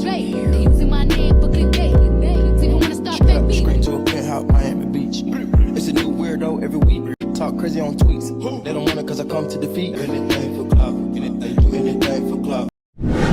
straight. They using my name for clickbait. See, you wanna start fake beef. Straight to a penthouse, Miami Beach. It's a new weirdo every week. Talk crazy on tweets. They don't want it cause I come to defeat. Anything for clout. Anything for clout.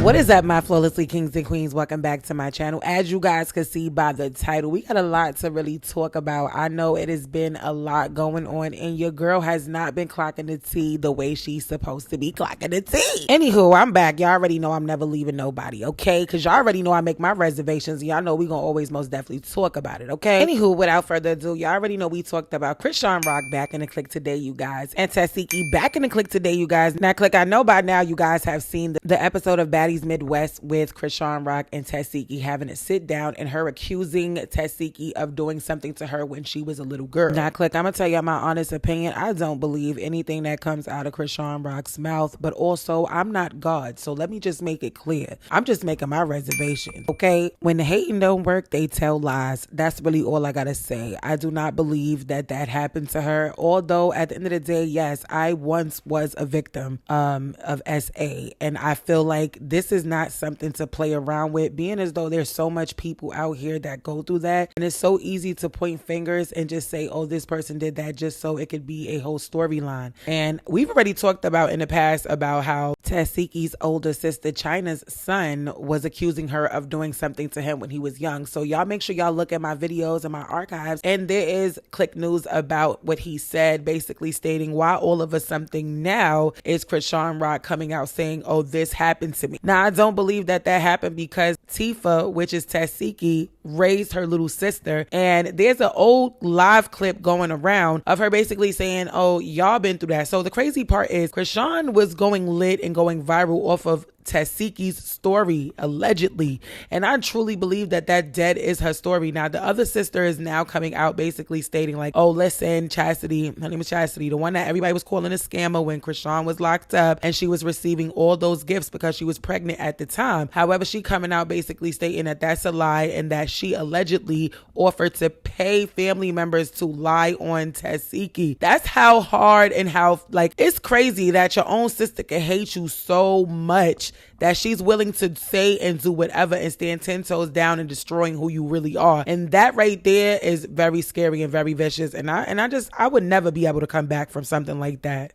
What is up, my flawlessly kings and queens? Welcome back to my channel. As you guys can see by the title, we got a lot to really talk about. I know it has been a lot going on, and your girl has not been clocking the tea the way she's supposed to be clocking the tea. Anywho, I'm back. Y'all already know I'm never leaving nobody, okay? Because y'all already know I make my reservations. Y'all know we gonna always most definitely talk about it, okay? Anywho, without further ado, y'all already know we talked about Chrisean Rock back in the click today, you guys, and Tesehki back in the click today, you guys. Now, click, I know by now you guys have seen the episode of Baddies Midwest with Chrisean Rock and Tesehki having a sit down and her accusing Tesehki of doing something to her when she was a little girl. Now, click, I'm gonna tell you my honest opinion. I don't believe anything that comes out of Chrisean Rock's mouth, but also I'm not God, so let me just make it clear. I'm just making my reservation, okay? When the hating don't work, they tell lies. That's really all I gotta say. I do not believe that happened to her, although at the end of the day, yes, I once was a victim of SA, and I feel like this is not something to play around with, being as though there's so much people out here that go through that, and it's so easy to point fingers and just say, oh, this person did that just so it could be a whole storyline. And we've already talked about in the past about how Tesehki's older sister China's son was accusing her of doing something to him when he was young. So y'all make sure y'all look at my videos and my archives, and there is click news about what he said, basically stating why all of a something now is Chrisean Rock coming out saying, oh, this happened to me. Now, I don't believe that happened because Tifa, which is Tesehki, raised her little sister, and there's an old live clip going around of her basically saying, oh, y'all been through that. So the crazy part is Chrisean was going lit and going viral off of Tesehki's story, allegedly, and I truly believe that dead is her story. Now the other sister is now coming out basically stating like, oh, listen, Chastity, her name is Chastity, the one that everybody was calling a scammer when Chrisean was locked up and she was receiving all those gifts because she was pregnant at the time. However, she coming out basically stating that that's a lie and that she allegedly offered to pay family members to lie on Tesehki. That's how hard and how, like, it's crazy that your own sister can hate you so much that she's willing to say and do whatever and stand 10 toes down and destroying who you really are. And that right there is very scary and very vicious. And I would never be able to come back from something like that.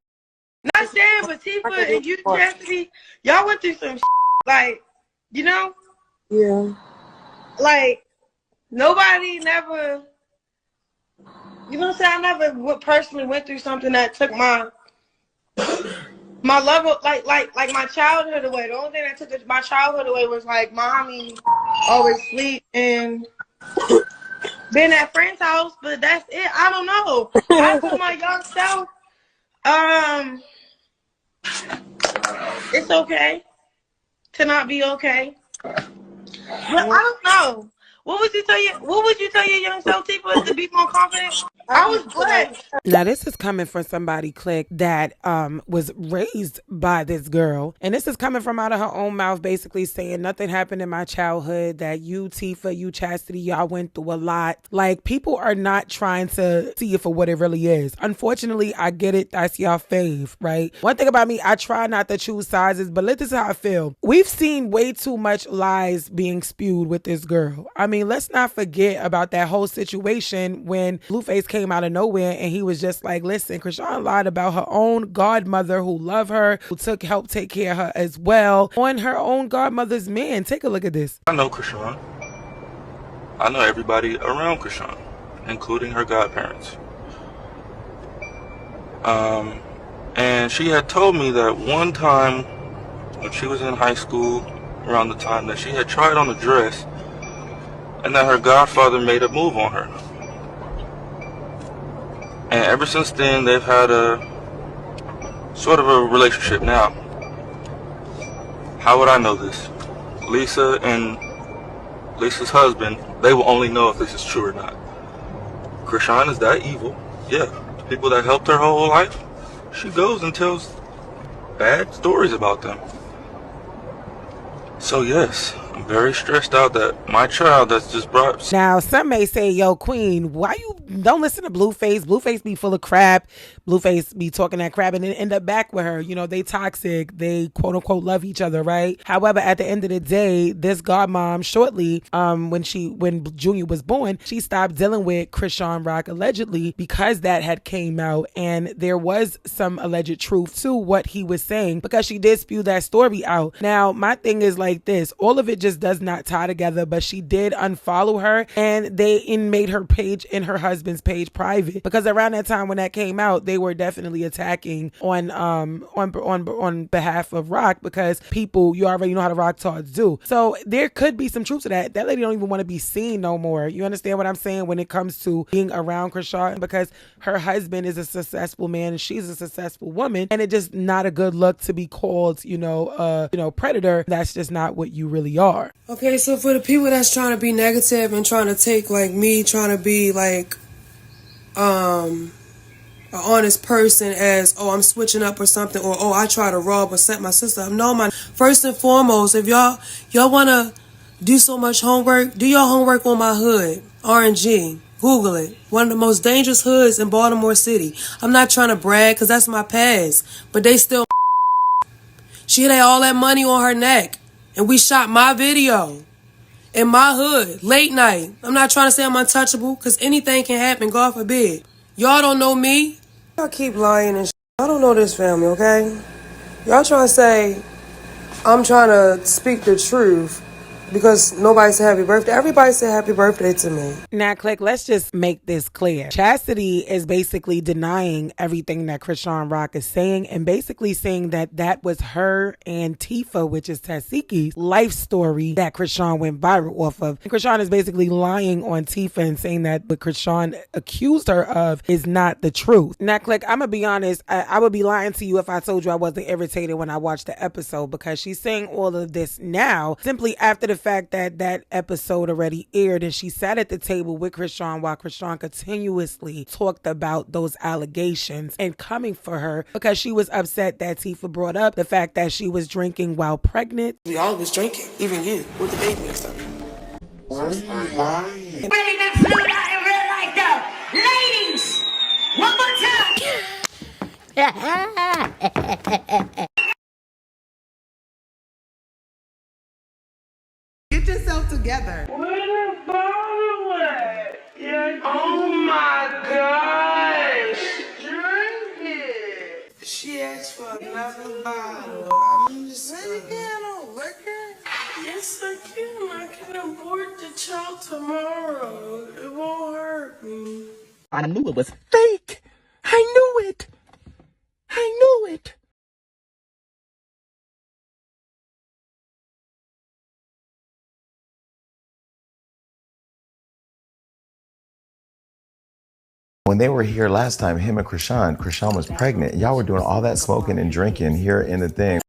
Not saying, but Tifa and you, Chastity, y'all went through some like, you know? Yeah. Like, nobody never, you know what I'm saying? I never personally went through something that took my level, like my childhood away. The only thing that took my childhood away was like mommy always sleep and been at friend's house, but that's it. I don't know. I told my young self, it's okay to not be okay. But I don't know. What would you tell your young self, Tifa, to be more confident? I was blessed. Now this is coming from somebody, click, that was raised by this girl, and this is coming from out of her own mouth, basically saying nothing happened in my childhood, that you, Tifa, you, Chastity, y'all went through a lot. Like, people are not trying to see it for what it really is. Unfortunately, I get it. That's y'all fave, right? One thing about me, I try not to choose sizes, but this is how I feel. We've seen way too much lies being spewed with this girl. I mean, let's not forget about that whole situation when BLUEFACE came out of nowhere and he was just like, listen, Chrisean lied about her own godmother who loved her, who helped take care of her as well, on her own godmother's man. Take a look at this. I know Chrisean. I know everybody around Chrisean, including her godparents. And she had told me that one time when she was in high school, around the time that she had tried on a dress and that her godfather made a move on her. And ever since then, they've had a sort of a relationship. Now, how would I know this? Lisa and Lisa's husband, they will only know if this is true or not. Chrisean is that evil. Yeah, the people that helped her whole life, she goes and tells bad stories about them. So yes, I'm very stressed out that my child that's just brought. Now, some may say, yo, Queen, why you don't listen to BLUEFACE? BLUEFACE be full of crap. BLUEFACE be talking that crap and then end up back with her. You know, they toxic. They quote unquote love each other, right? However, at the end of the day, this godmom shortly, when Junior was born, she stopped dealing with Chrisean Rock allegedly because that had came out and there was some alleged truth to what he was saying because she did spew that story out. Now, my thing is like this, all of it just does not tie together, but she did unfollow her and they made her page and her husband's page private because around that time when that came out, they were definitely attacking on behalf of Rock because people, you already know how the Rock tards do. So there could be some truth to that. That lady don't even want to be seen no more. You understand what I'm saying when it comes to being around Chrisean because her husband is a successful man and she's a successful woman and it just not a good look to be called, predator. That's just not what you really are. Okay, so for the people that's trying to be negative and trying to take like me trying to be like an honest person as, oh, I'm switching up or something, or oh, I try to rob or set my sister up. No, man. First and foremost, if y'all want to do so much homework, do your homework on my hood, RNG. Google it. One of the most dangerous hoods in Baltimore City. I'm not trying to brag because that's my past, but they still she had all that money on her neck and we shot my video in my hood, late night. I'm not trying to say I'm untouchable because anything can happen, God forbid. Y'all don't know me. Y'all keep lying and shit. I don't know this family, okay? Y'all trying to say I'm trying to speak the truth because nobody said happy birthday. Everybody said happy birthday to me. Now, Click, let's just make this clear. Chastity is basically denying everything that Chrisean Rock is saying and basically saying that that was her and Tifa, which is Tesehki's life story that Chrisean went viral off of. And Chrisean is basically lying on Tifa and saying that what Chrisean accused her of is not the truth. Now, Click, I'm going to be honest. I would be lying to you if I told you I wasn't irritated when I watched the episode because she's saying all of this now simply after the fact that that episode already aired and she sat at the table with Chrisean while Chrisean continuously talked about those allegations and coming for her because she was upset that Tifa brought up the fact that she was drinking while pregnant. We all was drinking, even you, with the baby and stuff. Bringing that flute out in real life though. Ladies, one more time. Get yourself together. Where the bottle at? Yeah. Oh my gosh. Drink it. She asked for another bottle. I'm just Get on liquor? Yes, I can. I can abort the child tomorrow. It won't hurt me. I knew it was fake. I knew it. I knew it. When they were here last time, him and Chrisean was pregnant. Y'all were doing all that smoking and drinking here in the thing.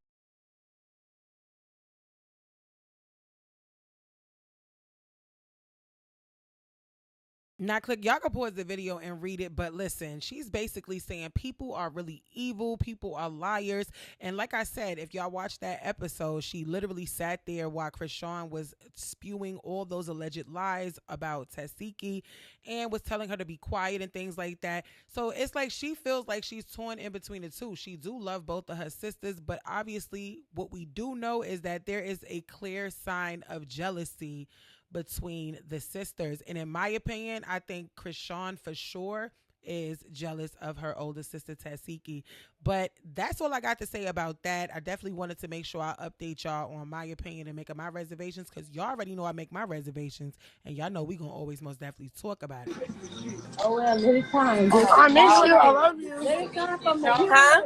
Now, Click, y'all can pause the video and read it, but listen, she's basically saying people are really evil, people are liars, and like I said, if y'all watch that episode, she literally sat there while Chrisean was spewing all those alleged lies about Tesehki and was telling her to be quiet and things like that. So it's like she feels like she's torn in between the two. She do love both of her sisters, but obviously what we do know is that there is a clear sign of jealousy between the sisters. And in my opinion, I think Chrisean for sure is jealous of her older sister Tesehki. But that's all I got to say about that. I definitely wanted to make sure I update y'all on my opinion and making my reservations because y'all already know I make my reservations and y'all know we gonna always most definitely talk about it. Oh, well, anytime. I miss you. I love you. Huh?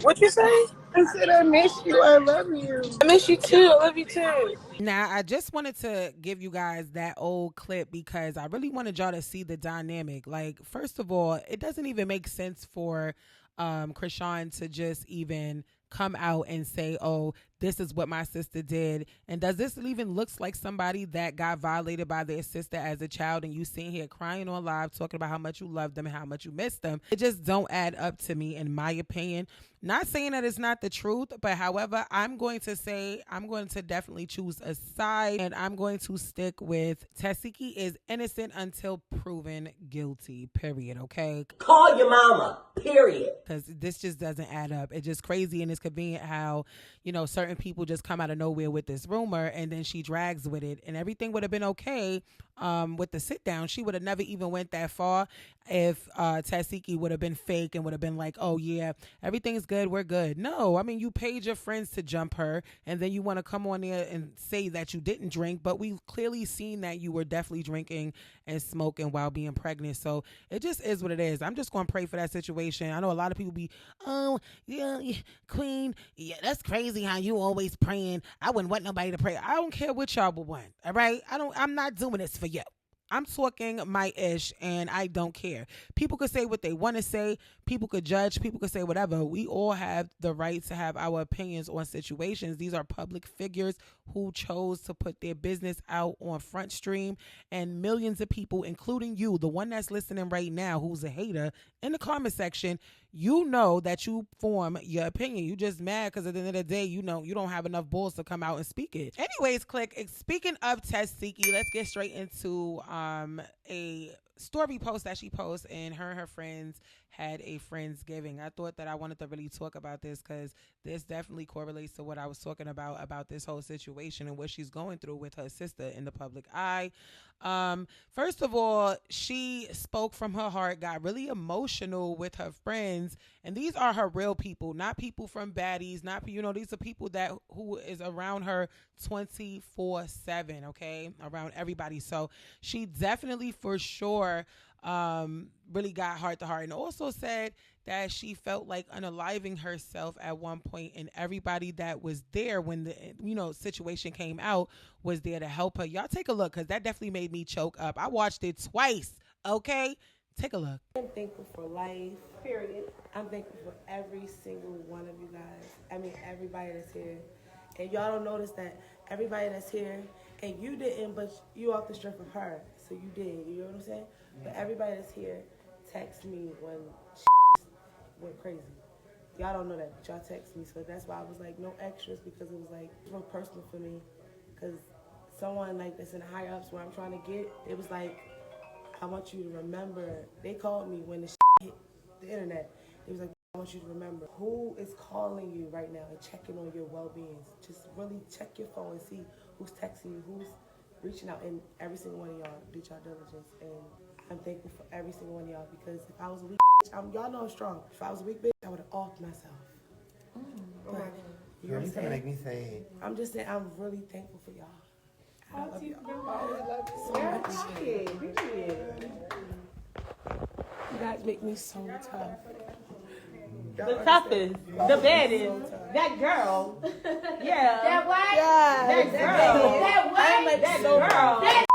What you say? I said I miss you. I love you. I miss you too. I love you too. Now, I just wanted to give you guys that old clip because I really wanted y'all to see the dynamic. Like, first of all, it doesn't even make sense for Chrisean to just even come out and say, oh, this is what my sister did. And does this even looks like somebody that got violated by their sister as a child, and you sitting here crying on live talking about how much you love them and how much you miss them? It just don't add up to me, in my opinion. Not saying that it's not the truth, but however, I'm going to definitely choose a side, and I'm going to stick with Tesehki is innocent until proven guilty, period, okay? Call your mama, period. Because this just doesn't add up. It's just crazy, and it's convenient how, you know, certain people just come out of nowhere with this rumor, and then she drags with it, and everything would have been okay with the sit down. She would have never even went that far if Tesehki would have been fake and would have been like, oh yeah, everything's good, we're good. No, I mean, you paid your friends to jump her, and then you want to come on there and say that you didn't drink, but we've clearly seen that you were definitely drinking and smoking while being pregnant. So it just is what it is. I'm just going to pray for that situation. I know a lot of people be, oh yeah, Queen, yeah, that's crazy how you always praying. I wouldn't want nobody to pray. I don't care what y'all would want. All right, I'm not doing this for you. I'm talking my ish, and I don't care. People could say what they want to say. People could judge. People could say whatever. We all have the right to have our opinions on situations. These are public figures who chose to put their business out on Front Stream, and millions of people, including you, the one that's listening right now, who's a hater, in the comment section, you know that you form your opinion. You just mad because at the end of the day, you know, you don't have enough balls to come out and speak it. Anyways, speaking of Tesehki, let's get straight into a story post that she posts, and her friends had a Friendsgiving. I thought that I wanted to really talk about this because this definitely correlates to what I was talking about this whole situation and what she's going through with her sister in the public eye. First of all, she spoke from her heart, got really emotional with her friends, and these are her real people, not people from baddies, not, you know, these are people who is around her 24/7, okay, around everybody. So she definitely for sure really got heart to heart, and also said that she felt like unaliving herself at one point, and everybody that was there when the, you know, situation came out was there to help her. Y'all take a look, because that definitely made me choke up. I watched it twice, okay? Take a look. I'm thankful for life, period. I'm thankful for every single one of you guys. I mean, everybody that's here. And y'all don't notice that everybody that's here, and you didn't, but you off the strength of her, so you did, you know what I'm saying? But everybody that's here text me when went crazy. Y'all don't know that, but y'all text me, so that's why I was like, no extras, because it was like real personal for me. Because someone like that's in the higher ups where I'm trying to get, it was like, I want you to remember. They called me when the hit the internet. It was like, I want you to remember who is calling you right now and checking on your well-being. Just really check your phone and see who's texting you, who's reaching out, and every single one of y'all do y'all diligence. And I'm thankful for every single one of y'all, because if I was a weak bitch, y'all know I'm strong. If I was a weak bitch, I would have offed myself. But, you know what I'm saying? Make me say it. I'm just saying, I'm really thankful for y'all. I love y'all. You guys make me so tough. The toughest, the baddest, that girl. Yeah. That what? Yeah. That girl. That what? That girl. That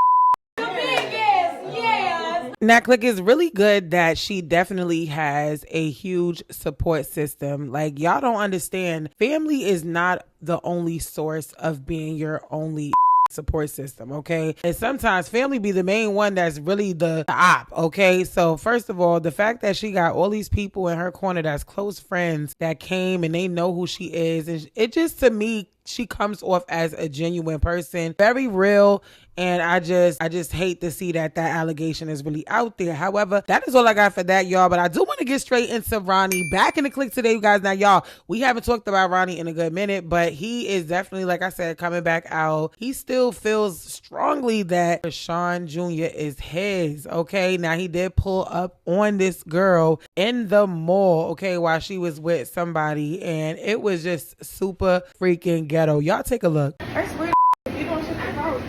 the biggest, yes. Now, Click, is really good that she definitely has a huge support system. Like, y'all don't understand. Family is not the only source of being your only support system, okay? And sometimes family be the main one that's really the op, okay? So first of all, the fact that she got all these people in her corner that's close friends that came and they know who she is, and it just, to me, she comes off as a genuine person, very real. And I just hate to see that allegation is really out there. However, that is all I got for that, y'all. But I do want to get straight into Ronnie. Back in the click today, you guys. Now, y'all, we haven't talked about Ronnie in a good minute, but he is definitely, like I said, coming back out. He still feels strongly that Chrisean Jr. is his, okay? Now, he did pull up on this girl in the mall, okay, while she was with somebody, and it was just super freaking ghetto. Y'all take a look. That's weird. You doing shit at home.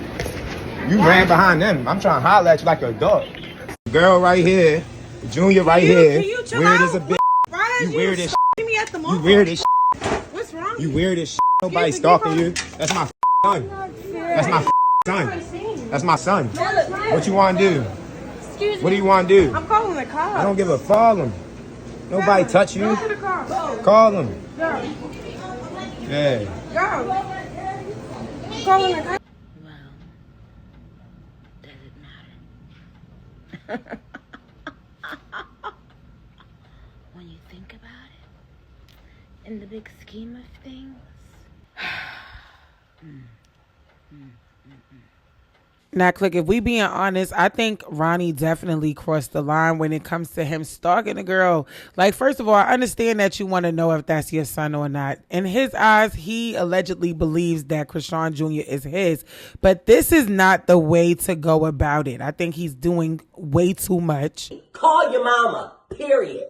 You ran behind them. I'm trying to holler at you like a dog. Girl right here, Junior right here. Weird as a bitch. You weird as shit. Me at the mall. You weird as shit. What's wrong? You weird as shit. Nobody stalking you. That's my son. That's my son. That's my son. What you want to do? What do you want to do? I'm calling the car. I don't give a call him. Nobody touch you. Go to the car. Call him. Yeah. Calling the cops. Well, does it matter? When you think about it, in the big scheme of things. Now, Click, if we being honest, I think Ronnie definitely crossed the line when it comes to him stalking a girl. Like, first of all, I understand that you want to know if that's your son or not. In his eyes, he allegedly believes that Chrisean Jr. is his. But this is not the way to go about it. I think he's doing way too much. Call your mama, period.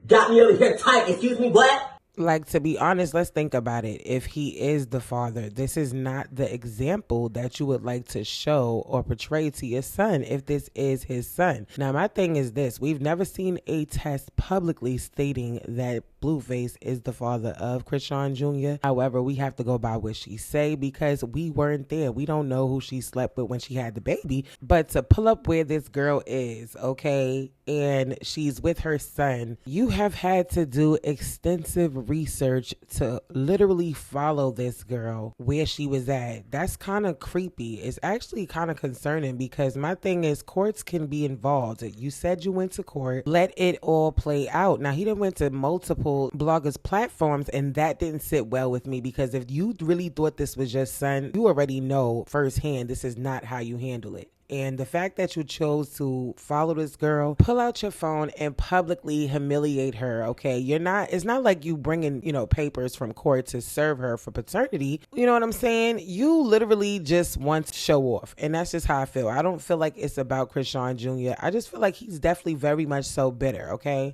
Got me over here tight, excuse me, what? Like, to be honest, let's think about it. If he is the father, this is not the example that you would like to show or portray to your son if this is his son. Now, my thing is this. We've never seen a test publicly stating that BLUEFACE is the father of Chrisean Jr. However, we have to go by what she say because we weren't there. We don't know who she slept with when she had the baby. But to pull up where this girl is, okay, and she's with her son, you have had to do extensive research to literally follow this girl where she was at. That's kind of creepy. It's actually kind of concerning because my thing is courts can be involved. You said you went to court. Let it all play out. Now, he done went to multiple bloggers platforms and that didn't sit well with me because if you really thought this was your son, you already know firsthand this is not how you handle it. And the fact that you chose to follow this girl, pull out your phone and publicly humiliate her, okay? It's not like you bringing, papers from court to serve her for paternity. You know what I'm saying? You literally just want to show off. And that's just how I feel. I don't feel like it's about Chrisean Jr. I just feel like he's definitely very much so bitter, okay?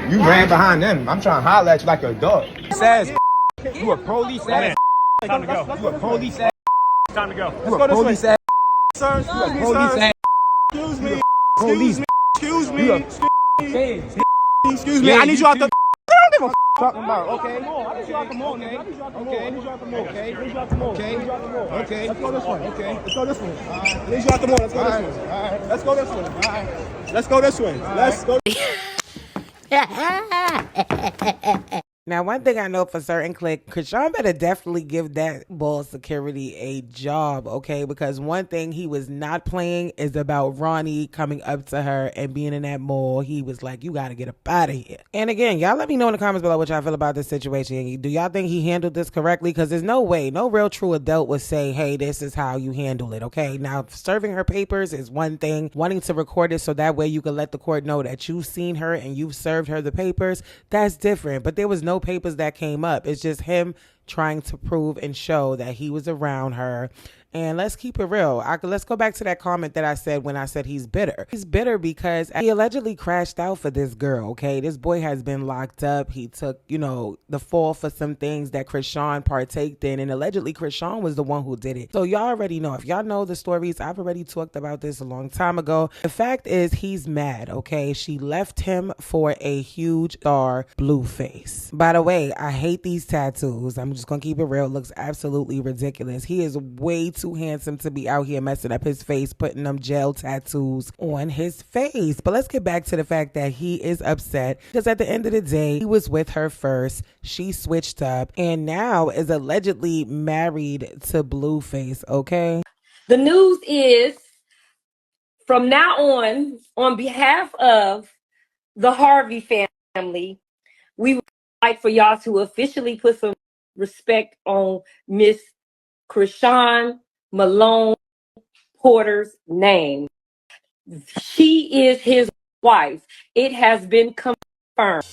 You ran behind them. I'm trying to holler at you like a dog. Says you a police ass. Time to go. You a police ass. Time to go. You a police ass. Sir, You a police ass. excuse me. Police. Excuse me. You a Excuse me. I need you out the. I don't give a talking about. Okay. I need you out the mall, nigga. I need you out the mall. I need you out the mall. Okay. I need you out the mall. Okay. I need you out the mall. Okay. Let's go this one. Okay. Let's go this one. I need you out the mall. Let's go this one. All right. Let's go this one. All right. Let's go this way. Let's go. Now, one thing I know for certain, Click, Chrisean better definitely give that ball security a job, okay? Because one thing he was not playing is about Ronnie coming up to her and being in that mall. He was like, you got to get up out of here. And again, y'all let me know in the comments below what y'all feel about this situation. Do y'all think he handled this correctly? Because there's no way, no real true adult would say, hey, this is how you handle it, okay? Now, serving her papers is one thing. Wanting to record it so that way you can let the court know that you've seen her and you've served her the papers, that's different. But there was no papers that came up. It's just him trying to prove and show that he was around her. And let's keep it real. Let's go back to that comment that I said when I said he's bitter. He's bitter because he allegedly crashed out for this girl, okay? This boy has been locked up. He took, the fall for some things that Chrisean partaked in, and allegedly Chrisean was the one who did it. So y'all already know. If y'all know the stories, I've already talked about this a long time ago. The fact is he's mad, okay? She left him for a huge star, BLUEFACE. By the way, I hate these tattoos. I'm just gonna keep it real. It looks absolutely ridiculous. He is way too handsome to be out here messing up his face, putting them gel tattoos on his face. But let's get back to the fact that he is upset because at the end of the day, he was with her first. She switched up and now is allegedly married to BLUEFACE, okay? The news is from now on behalf of the Harvey family, we would like for y'all to officially put some respect on Miss Chrisean Malone Porter's name. She is his wife. It has been confirmed.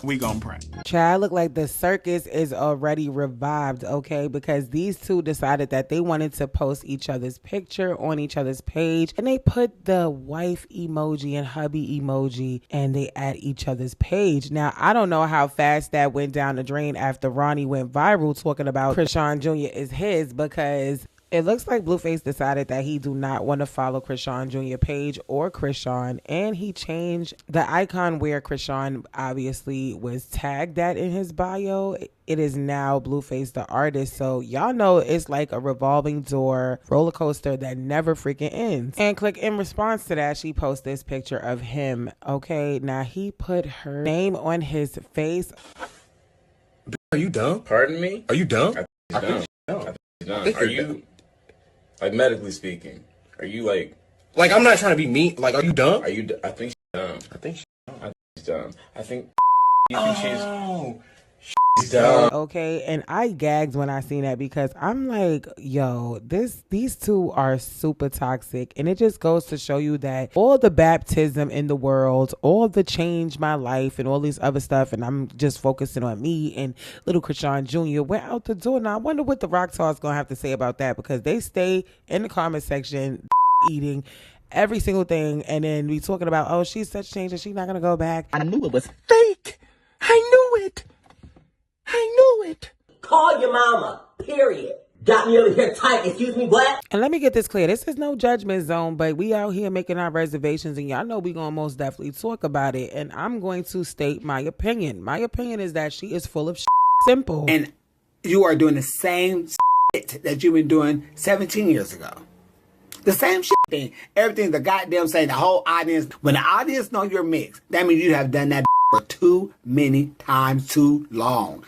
We gon' pray. Child, look like the circus is already revived, okay? Because these two decided that they wanted to post each other's picture on each other's page, and they put the wife emoji and hubby emoji, and they add each other's page. Now, I don't know how fast that went down the drain after Ronnie went viral talking about Chrisean Jr. is his, because It looks like Blueface decided that he do not want to follow Chrisean Jr. page or Chrisean, and he changed the icon where Chrisean obviously was tagged at in his bio. It is now Blueface the artist. So y'all know it's like a revolving door roller coaster that never freaking ends. And click in response to that, she posted this picture of him. Okay, now he put her name on his face. Are you dumb? Pardon me? Are you dumb? I think she's dumb. Are you, like, medically speaking, are you like I'm not trying to be mean. Like, are you dumb? Are you? I think she's dumb. I think she's dumb. I think she's dumb. I think. She's dumb. Okay, and I gagged when I seen that because I'm like, yo, these two are super toxic, and it just goes to show you that all the baptism in the world, all the change my life and all this other stuff, and I'm just focusing on me and little Chrisean Jr. went out the door. Now I wonder what the Rock Talk's gonna have to say about that, because they stay in the comment section eating every single thing, and then we talking about, oh, she's such change and she's not gonna go back. I knew it was fake. I knew it. I knew it. Call your mama, period. Got me over here tight, excuse me, what? And let me get this clear. This is no judgment zone, but we out here making our reservations, and y'all know we gonna most definitely talk about it. And I'm going to state my opinion. My opinion is that she is full of shit. Simple. And you are doing the same shit that you've been doing 17 years ago. The same shit thing. Everything the goddamn say, the whole audience. When the audience know you're mixed, that means you have done that for too many times too long.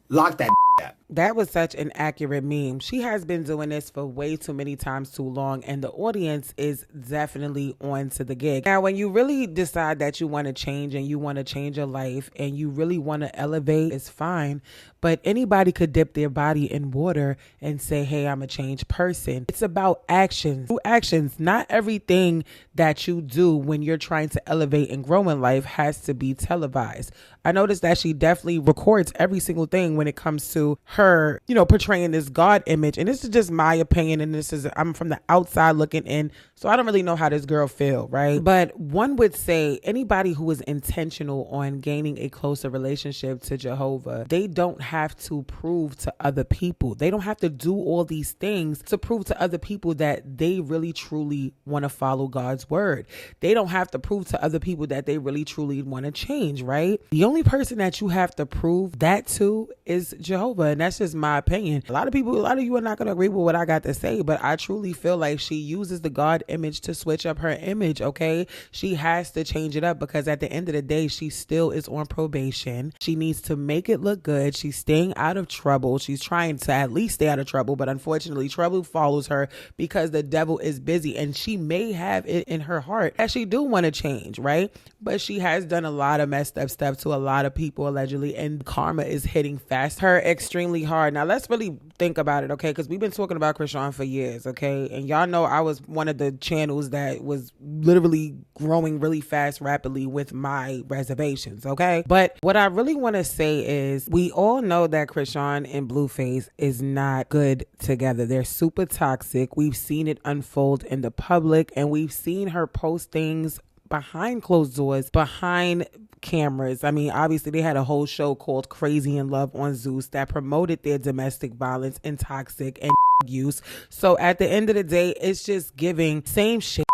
Lock that up. That was such an accurate meme. She has been doing this for way too many times too long, and the audience is definitely on to the gig. Now, when you really decide that you want to change and you want to change your life and you really want to elevate, it's fine. But anybody could dip their body in water and say, hey, I'm a changed person. It's about actions. Do actions. Not everything that you do when you're trying to elevate and grow in life has to be televised. I noticed that she definitely records every single thing when it comes to her, portraying this God image. And this is just my opinion. And I'm from the outside looking in. So I don't really know how this girl feel, right? But one would say anybody who is intentional on gaining a closer relationship to Jehovah, they don't have to prove to other people. They don't have to do all these things to prove to other people that they really truly want to follow God's word. They don't have to prove to other people that they really truly want to change, right? The only person that you have to prove that to is Jehovah. And that's just my opinion. A lot of you are not going to agree with what I got to say, but I truly feel like she uses the God image to switch up her image, okay? She has to change it up because at the end of the day, she still is on probation. She needs to make it look good. She's staying out of trouble. She's trying to at least stay out of trouble, but unfortunately, trouble follows her because the devil is busy, and she may have it in her heart that she do want to change, right? But she has done a lot of messed up stuff to a lot of people allegedly, and karma is hitting fast her extremely hard. Now, let's really think about it, okay? Because we've been talking about Chrisean for years, okay? And y'all know I was one of the channels that was literally growing really fast, rapidly with my reservations, okay? But what I really want to say is we all know that Chrisean and Blueface is not good together. They're super toxic. We've seen it unfold in the public, and we've seen her post things behind closed doors, behind cameras. I mean, obviously they had a whole show called Crazy in Love on Zeus that promoted their domestic violence and toxic and use. So at the end of the day, it's just giving same shit,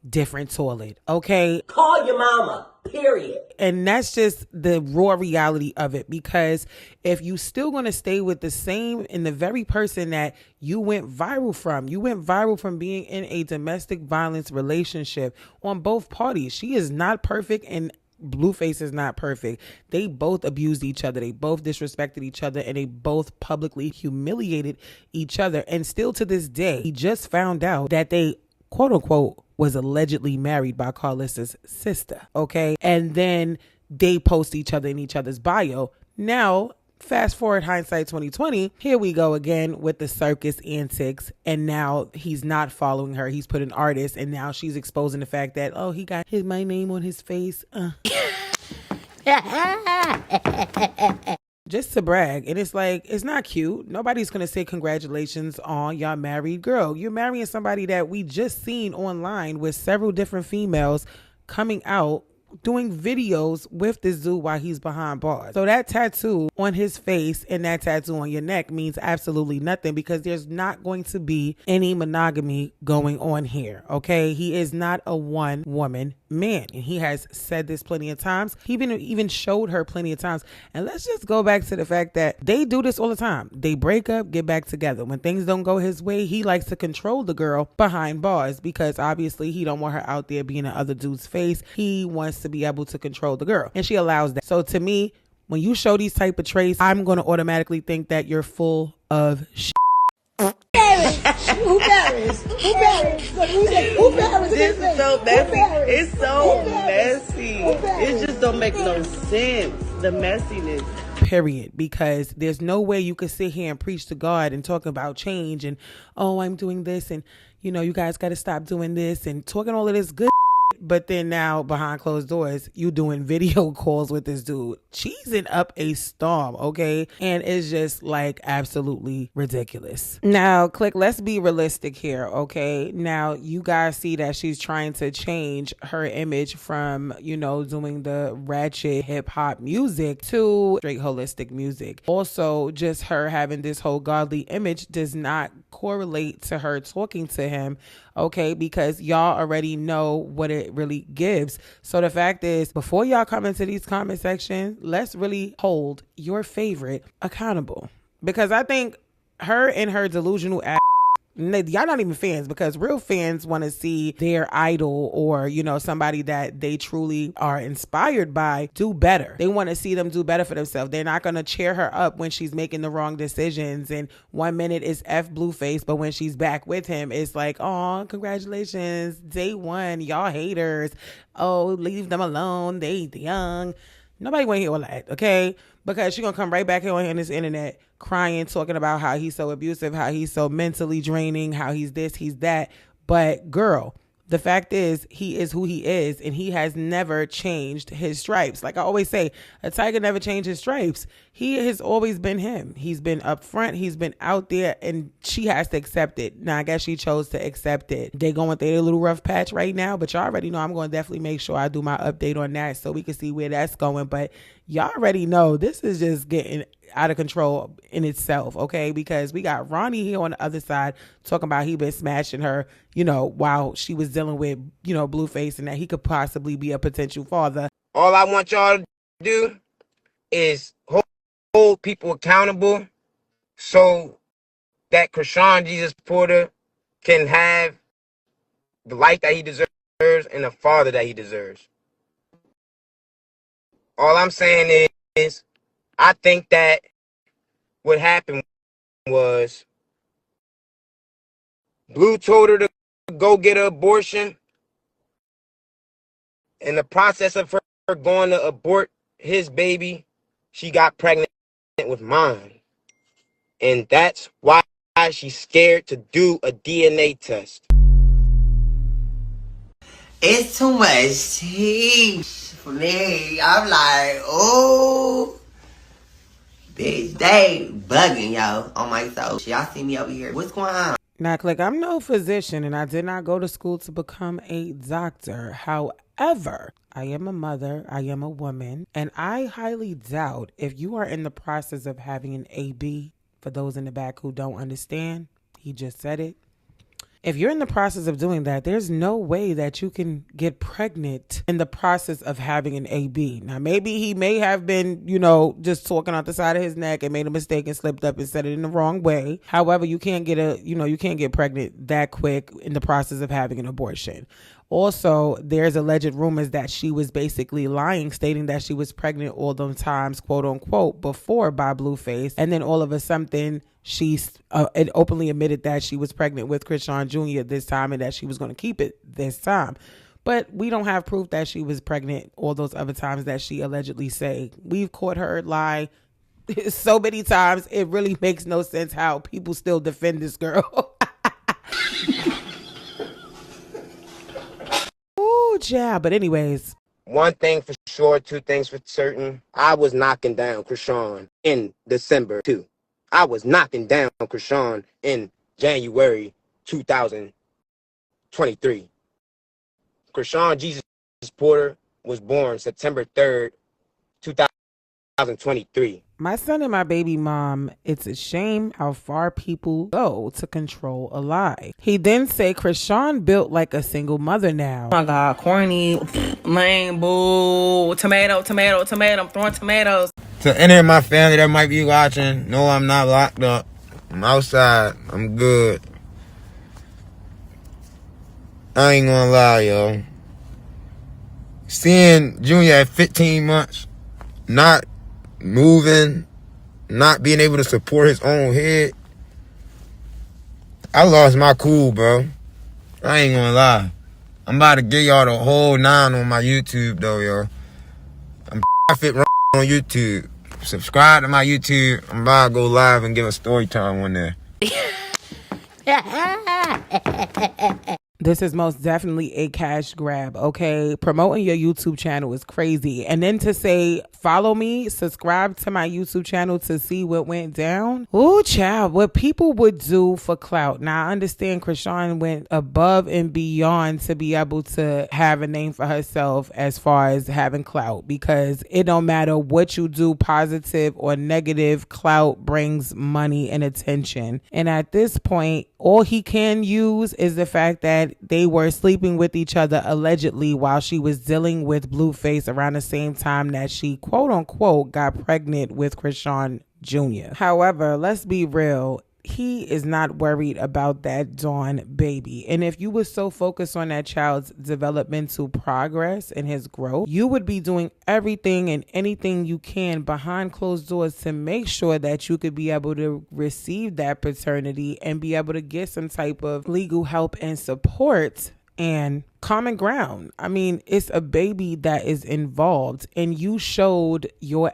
different toilet, okay? Call your mama, period. And that's just the raw reality of it, because if you still going to stay with the same and the very person that you went viral from being in a domestic violence relationship on both parties. She is not perfect, and Blueface is not perfect. They both abused each other. They both disrespected each other, and they both publicly humiliated each other. And still to this day, he just found out that they, quote unquote, was allegedly married by KARLISSA's sister. Okay. And then they post each other in each other's bio. Now, fast forward hindsight 2020, here we go again with the circus antics. And now he's not following her. He's put an artist, and now she's exposing the fact that, oh, he got my name on his face. Just to brag. And it's like, it's not cute. Nobody's going to say congratulations on y'all married. Girl, you're marrying somebody that we just seen online with several different females coming out doing videos with this dude while he's behind bars. So that tattoo on his face and that tattoo on your neck means absolutely nothing, because there's not going to be any monogamy going on here, okay? He is not a one-woman man, and he has said this plenty of times. He even showed her plenty of times. And let's just go back to the fact that they do this all the time. They break up, get back together. When things don't go his way, he likes to control the girl behind bars, because obviously he don't want her out there being in other dude's face. He wants to be able to control the girl, and she allows that. So to me, when you show these type of traits, I'm going to automatically think that you're full of shit. Who Paris? This is so messy. It's so messy. It just don't make no sense. The messiness. Period. Because there's no way you could sit here and preach to God and talk about change and, oh, I'm doing this, and you know, you guys got to stop doing this and talking all of this good. But then now behind closed doors, you doing video calls with this dude, cheesing up a storm, okay? And it's just like absolutely ridiculous. Now, Click, let's be realistic here, okay? Now, you guys see that she's trying to change her image from, you know, doing the ratchet hip hop music to straight holistic music. Also, just her having this whole godly image does not correlate to her talking to him, okay? Because y'all already know what it really gives. So the fact is, before y'all come into these comment sections, let's really hold your favorite accountable, because I think her and her delusional ass, y'all not even fans, because real fans want to see their idol, or you know, somebody that they truly are inspired by, do better. They want to see them do better for themselves. They're not going to cheer her up when she's making the wrong decisions, and 1 minute is BLUEFACE, but when she's back with him, it's like, oh, congratulations, day one, y'all haters, oh, leave them alone, they young. Nobody want to hear all that, okay? Because she's going to come right back here on this internet crying, talking about how he's so abusive, how he's so mentally draining, how he's this, he's that. But girl, the fact is, he is who he is, and he has never changed his stripes. Like I always say, a tiger never changed his stripes. He has always been him. He's been up front. He's been out there, and she has to accept it. Now, I guess she chose to accept it. They going through a little rough patch right now, but y'all already know I'm going to definitely make sure I do my update on that so we can see where that's going. But y'all already know this is just getting out of control in itself, okay? Because we got Ronnie here on the other side talking about he been smashing her, you know, while she was dealing with, you know, BLUEFACE, and that he could possibly be a potential father. All I want y'all to do is hold people accountable so that Chrisean Jesus Porter can have the life that he deserves and the father that he deserves. All I'm saying is, I think that what happened was Blue told her to go get an abortion. In the process of her going to abort his baby, she got pregnant with mine. And that's why she's scared to do a DNA test. It's too much tea for me. I'm like, oh, bitch, they bugging, yo, on my soul. Y'all see me over here. What's going on? Now, Click, I'm no physician, and I did not go to school to become a doctor. However, I am a mother, I am a woman, and I highly doubt if you are in the process of having an AB, for those in the back who don't understand, he just said it. If you're in the process of doing that, there's no way that you can get pregnant in the process of having an AB. Now, maybe he may have been, you know, just talking out the side of his neck and made a mistake and slipped up and said it in the wrong way. However, you can't get pregnant that quick in the process of having an abortion. Also, there's alleged rumors that she was basically lying, stating that she was pregnant all those times, quote unquote, before by BLUEFACE. And then all of a sudden, she openly admitted that she was pregnant with Chrisean Jr. this time and that she was going to keep it this time. But we don't have proof that she was pregnant all those other times that she allegedly say. We've caught her lie so many times. It really makes no sense how people still defend this girl. Ooh, yeah. But anyways. One thing for sure, two things for certain. I was knocking down Chrisean in December too. I was knocking down Chrisean in January 2023. Chrisean Jesus Porter was born September 3rd, 2023. My son and my baby mom, it's a shame how far people go to control a lie. He then said Chrisean built like a single mother now. Oh my God, corny, lame, boo, tomato, tomato, tomato, I'm throwing tomatoes. To any of my family that might be watching, no, I'm not locked up. I'm outside. I'm good. I ain't gonna lie, yo. Seeing Junior at 15 months, not moving, not being able to support his own head, I lost my cool, bro. I ain't gonna lie. I'm about to give y'all the whole 9 on my YouTube, though, yo. I'm fit on YouTube. Subscribe to my YouTube. I'm about to go live and give a story time on there. This is most definitely a cash grab, okay? Promoting your YouTube channel is crazy. And then to say, follow me, subscribe to my YouTube channel to see what went down. Ooh, child, what people would do for clout. Now, I understand Chrisean went above and beyond to be able to have a name for herself as far as having clout, because it don't matter what you do, positive or negative, clout brings money and attention. And at this point, all he can use is the fact that they were sleeping with each other allegedly while she was dealing with BLUEFACE around the same time that she quote unquote got pregnant with Chrisean Jr. However, let's be real. He is not worried about that Dawn baby. And if you were so focused on that child's developmental progress and his growth, you would be doing everything and anything you can behind closed doors to make sure that you could be able to receive that paternity and be able to get some type of legal help and support and common ground. I mean, it's a baby that is involved, and you showed your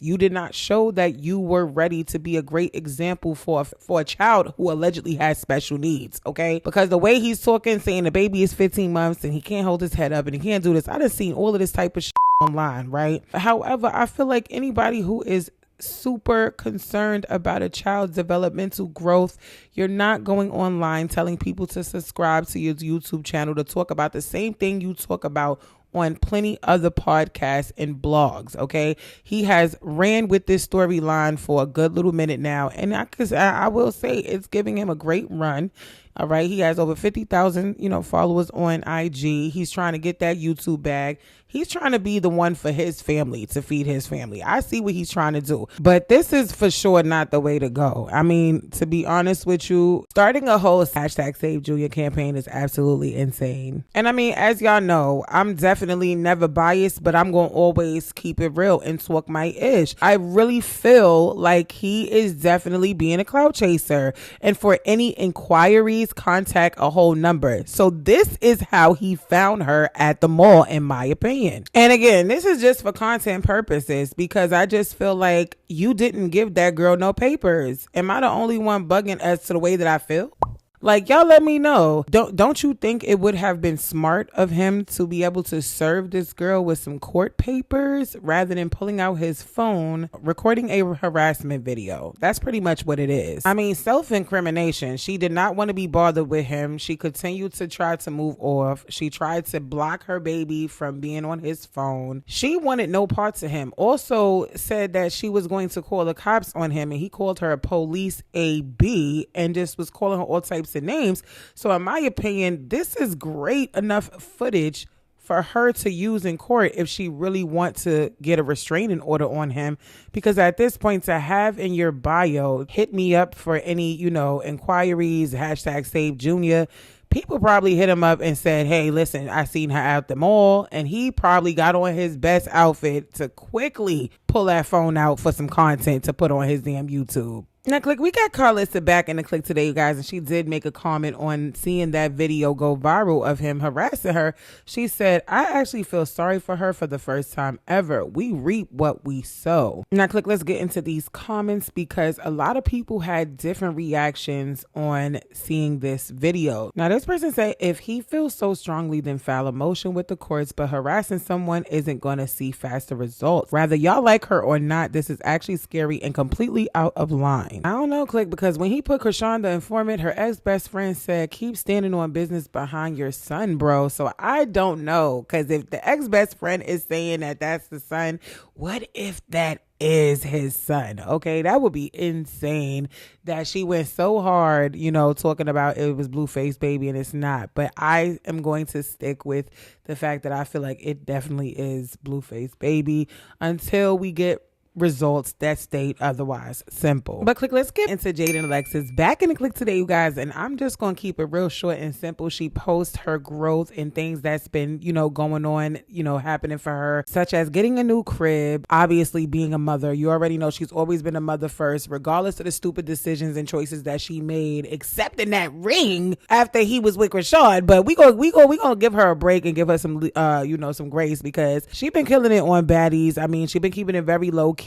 you did not show that you were ready to be a great example for a child who allegedly has special needs, okay? Because the way he's talking, saying the baby is 15 months and he can't hold his head up and he can't do this. I done seen all of this type of shit online, right? However, I feel like anybody who is super concerned about a child's developmental growth, you're not going online telling people to subscribe to your YouTube channel to talk about the same thing you talk about on plenty other podcasts and blogs, okay? He has ran with this storyline for a good little minute now, and I will say it's giving him a great run. All right, he has over 50,000, followers on IG. He's trying to get that YouTube bag. He's trying to be the one for his family, to feed his family. I see what he's trying to do, but this is for sure not the way to go. I mean, to be honest with you, starting a whole #SaveJunior campaign is absolutely insane. And I mean, as y'all know, I'm definitely never biased, but I'm going to always keep it real and talk my ish. I really feel like he is definitely being a clout chaser. And for any inquiries, contact a whole number. So this is how he found her at the mall, in my opinion. And again, this is just for content purposes, because I just feel like you didn't give that girl no papers. Am I the only one bugging as to the way that I feel? Like, y'all let me know. Don't you think it would have been smart of him to be able to serve this girl with some court papers rather than pulling out his phone, recording a harassment video? That's pretty much what it is. I mean, self-incrimination. She did not want to be bothered with him. She continued to try to move off. She tried to block her baby from being on his phone. She wanted no parts of him. Also said that she was going to call the cops on him, and he called her a police AB and just was calling her all types of names. So in my opinion, this is great enough footage for her to use in court if she really wants to get a restraining order on him, because at this point, to have in your bio, hit me up for any, inquiries, #SaveJunior. People probably hit him up and said, hey, listen, I seen her at the mall, and he probably got on his best outfit to quickly pull that phone out for some content to put on his damn YouTube. Now, Click, we got KARLISSA back in the Click today, you guys, and she did make a comment on seeing that video go viral of him harassing her. She said, I actually feel sorry for her for the first time ever. We reap what we sow. Now, Click, let's get into these comments, because a lot of people had different reactions on seeing this video. Now, this person said, if he feels so strongly, then file a motion with the courts, but harassing someone isn't going to see faster results. Rather y'all like her or not, this is actually scary and completely out of line. I don't know, Click, because when he put Chrisean the informant, her ex-best friend said, keep standing on business behind your son, bro. So I don't know, because if the ex-best friend is saying that that's the son, what if that is his son? Okay, that would be insane that she went so hard, you know, talking about it was BLUEFACE baby and it's not. But I am going to stick with the fact that I feel like it definitely is BLUEFACE baby until we get results that state otherwise. Simple. But Click, let's get into Jaidyn Alexis back in the Click today, you guys, and I'm just gonna keep it real short and simple. She posts her growth and things that's been, you know, going on, you know, happening for her, such as getting a new crib, obviously being a mother. You already know she's always been a mother first, regardless of the stupid decisions and choices that she made, except in that ring after he was with Chrisean. But we gonna give her a break and give her some you know, some grace, because she been killing it on baddies. I mean, she been keeping it very low key.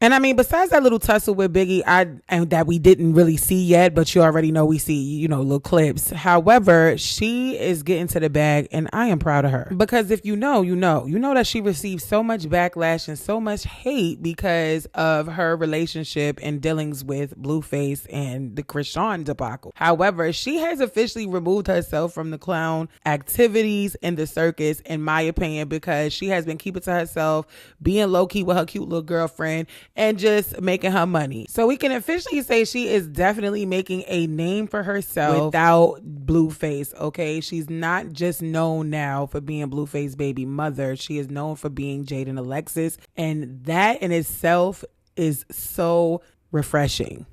And I mean, besides that little tussle with Biggie, and that we didn't really see yet, but you already know we see, you know, little clips. However, she is getting to the bag, and I am proud of her, because if you know that she received so much backlash and so much hate because of her relationship and dealings with BLUEFACE and the Chrisean debacle. However, she has officially removed herself from the clown activities in the circus, in my opinion, because she has been keeping to herself, being low key with her cute little girlfriend, and just making her money. So we can officially say she is definitely making a name for herself without BLUEFACE. Okay, she's not just known now for being BLUEFACE baby mother. She is known for being Jaidyn Alexis, and that in itself is so refreshing.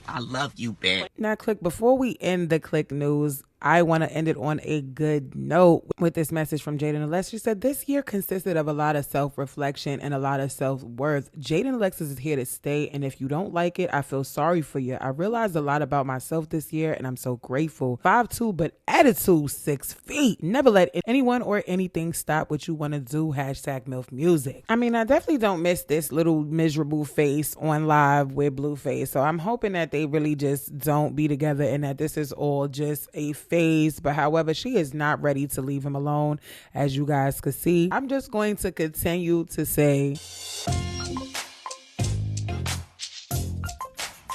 I love you, bitch. Now, Click, before we end the Click news, I want to end it on a good note with this message from Jaidyn Alexis. She said, this year consisted of a lot of self-reflection and a lot of self-worth. Jaidyn Alexis is here to stay, and if you don't like it, I feel sorry for you. I realized a lot about myself this year, and I'm so grateful. 5'2", but attitude 6 feet. Never let anyone or anything stop what you want to do. Hashtag MILF Music. I mean, I definitely don't miss this little miserable face on live with BLUEFACE. So I'm hoping that they really just don't be together and that this is all just a phase. But however, she is not ready to leave him alone, as you guys could see. I'm just going to continue to say,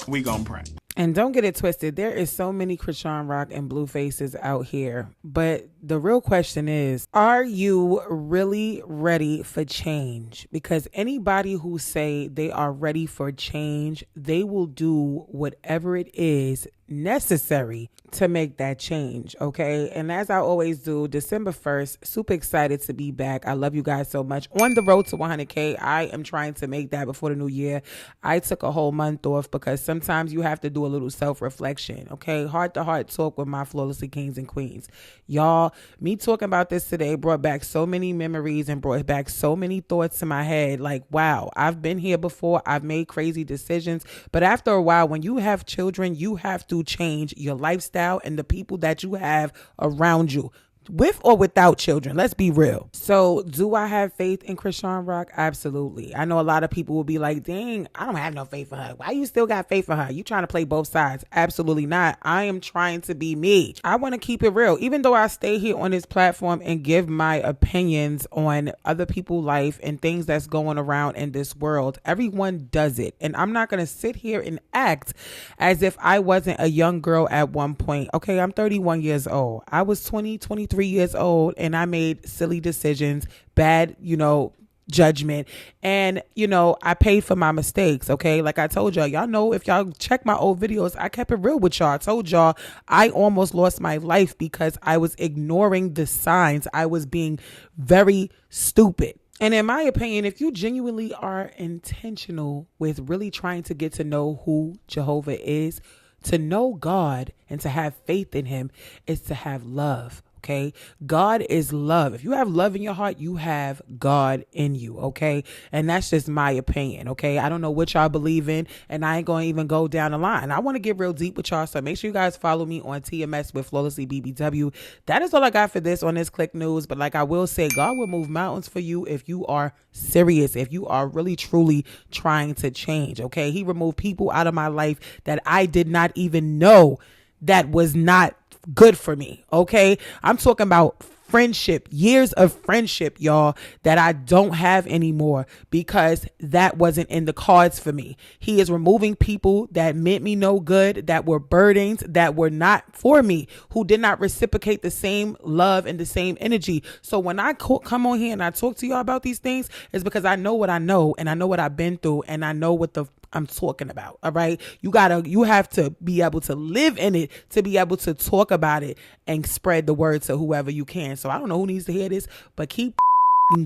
we gon' pray. And don't get it twisted, there is so many Chrisean Rock and BLUEFACEs out here. But the real question is, are you really ready for change? Because anybody who say they are ready for change, they will do whatever it is necessary to make that change, okay? And as I always do, December 1st, super excited to be back. I love you guys so much. On the road to 100K, I am trying to make that before the new year. I took a whole month off because sometimes you have to do a little self-reflection, okay? Heart-to-heart talk with my flawlessly kings and queens. Y'all, me talking about this today brought back so many memories and brought back so many thoughts in my head. Like, wow, I've been here before. I've made crazy decisions. But after a while, when you have children, you have to change your lifestyle and the people that you have around you, with or without children. Let's be real. So do I have faith in Chrisean Rock? Absolutely. I know a lot of people will be like, dang, I don't have no faith in her. Why you still got faith in her? You trying to play both sides? Absolutely not. I am trying to be me. I want to keep it real. Even though I stay here on this platform and give my opinions on other people's life and things that's going around in this world, everyone does it. And I'm not going to sit here and act as if I wasn't a young girl at one point. Okay, I'm 31 years old. I was 23 years old and I made silly decisions, bad, judgment. And, I paid for my mistakes. Okay. Like I told y'all know, if y'all check my old videos, I kept it real with y'all. I told y'all I almost lost my life because I was ignoring the signs. I was being very stupid. And in my opinion, if you genuinely are intentional with really trying to get to know who Jehovah is, to know God and to have faith in him is to have love. Okay. God is love. If you have love in your heart, you have God in you. Okay. And that's just my opinion. Okay. I don't know what y'all believe in, and I ain't going to even go down the line. I want to get real deep with y'all. So make sure you guys follow me on TMS with Flawlessly BBW. That is all I got for this on this Click News. But like I will say, God will move mountains for you if you are serious, if you are really, truly trying to change. Okay. He removed people out of my life that I did not even know that was not good for me. Okay. I'm talking about friendship, years of friendship, y'all, that I don't have anymore because that wasn't in the cards for me. He is removing people that meant me no good, that were burdens, that were not for me, who did not reciprocate the same love and the same energy. So when I come on here and I talk to y'all about these things, it's because I know what I know, and I know what I've been through, and I know what I'm talking about. All right. You have to be able to live in it to be able to talk about it and spread the word to whoever you can. So I don't know who needs to hear this, but keep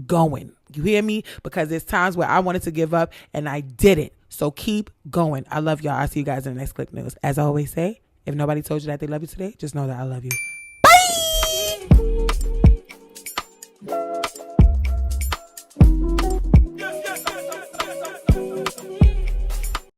going. You hear me? Because there's times where I wanted to give up and I didn't. So keep going. I love y'all. I'll see you guys in the next Click News. As I always say, if nobody told you that they love you today, just know that I love you.